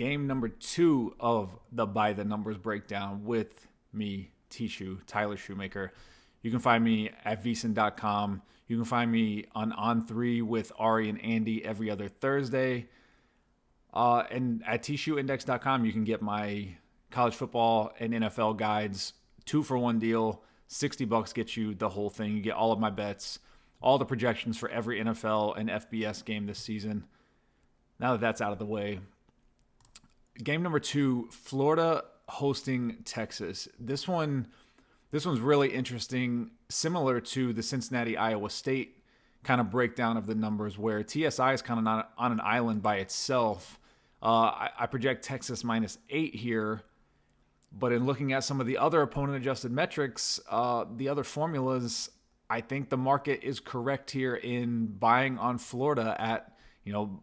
game number 2 of the By the Numbers breakdown with me, Tyler Shoemaker. You can find me at vsin.com. You can find me on 3 with Ari and Andy every other Thursday. And at tshoeindex.com, you can get my college football and NFL guides, 2-for-1 deal. $60 gets you the whole thing. You get all of my bets, all the projections for every NFL and FBS game this season. Now that that's out of the way, game number 2, Florida hosting Texas. This one's really interesting, similar to the Cincinnati-Iowa State kind of breakdown of the numbers, where TSI is kind of not on an island by itself. I project Texas -8 here, but in looking at some of the other opponent-adjusted metrics, the other formulas, I think the market is correct here in buying on Florida at,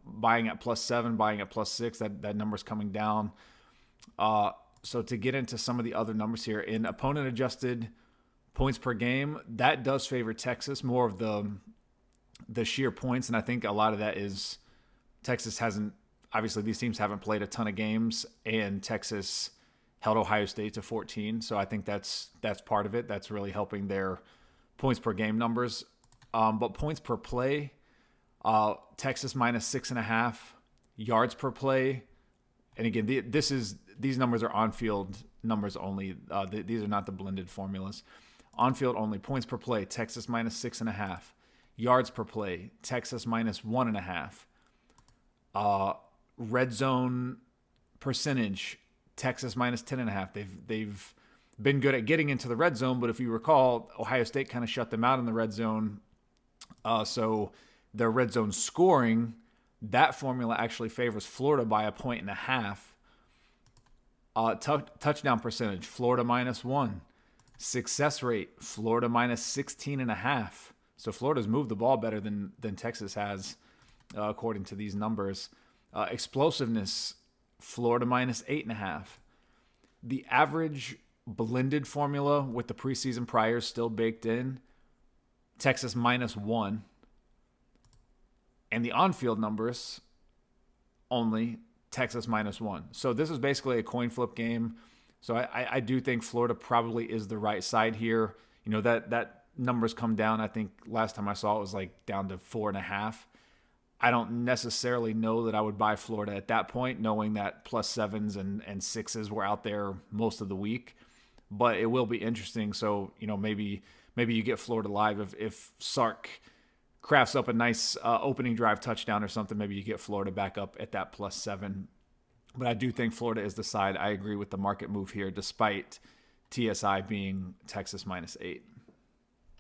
buying at +7, buying at +6. That number's coming down. So to get into some of the other numbers here, in opponent-adjusted points per game, that does favor Texas, more of the sheer points, and I think a lot of that is Texas hasn't, obviously these teams haven't played a ton of games, and Texas held Ohio State to 14, so I think that's part of it. That's really helping their points per game numbers. But points per play, Texas -6.5, yards per play, and again, these numbers are on-field numbers only. These are not the blended formulas. On-field only, points per play, Texas -6.5. Yards per play, Texas -1.5. Red zone percentage, Texas -10.5. They've been good at getting into the red zone, but if you recall, Ohio State kind of shut them out in the red zone. So their red zone scoring, that formula actually favors Florida by 1.5 points. Touchdown percentage, Florida -1. Success rate, Florida -16.5. So Florida's moved the ball better than Texas has, according to these numbers. Explosiveness, Florida -8.5. The average blended formula with the preseason priors still baked in, Texas -1. And the on-field numbers only, Texas -1. So this is basically a coin flip game. So I do think Florida probably is the right side here. That numbers come down. I think last time I saw it was like down to 4.5. I don't necessarily know that I would buy Florida at that point, knowing that +7s and 6s were out there most of the week. But it will be interesting. So, maybe you get Florida live if Sark crafts up a nice opening drive touchdown or something. Maybe you get Florida back up at that +7. But I do think Florida is the side. I agree with the market move here, despite TSI being Texas -8.